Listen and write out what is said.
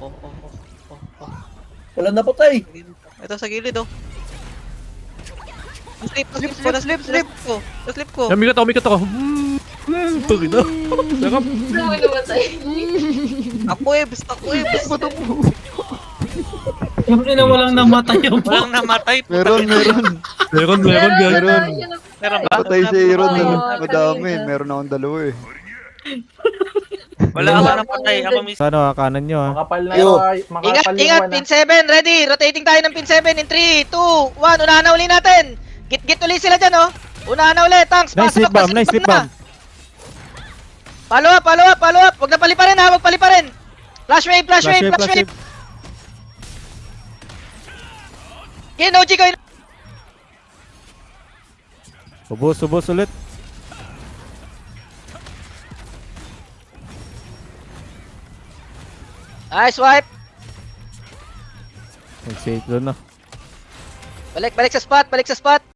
oh. Wala napatay. Ito sa gilid, oh. Slip ko. Umikat ako. Tugin na. Sakap. Ano mo namatay? Basta ko eh. Siyempre na walang namatay yung Walang namatay. Meron. Meron, guys. Meron ba? Patay si Aaron na Oo, madami. kanina. Meron akong dalawa eh. Wala ako napatay. Ako mismo. Ano, kanan nyo ha. Makapal na Yo. Ingat, pin 7, ready. Rotating tayo ng pin 7 in 3, 2, 1. Unahan na uli natin. Git ulit sila dyan, oh. Unahan na uli, tanks. Nice Pasok hit bomb, nice hit bomb. Follow up. Huwag na paliparin, ha. Huwag paliparin. Flash wave. Yan, OG ko. Ubos ulit. Nice wipe. Nag-save doon na. Balik sa spot.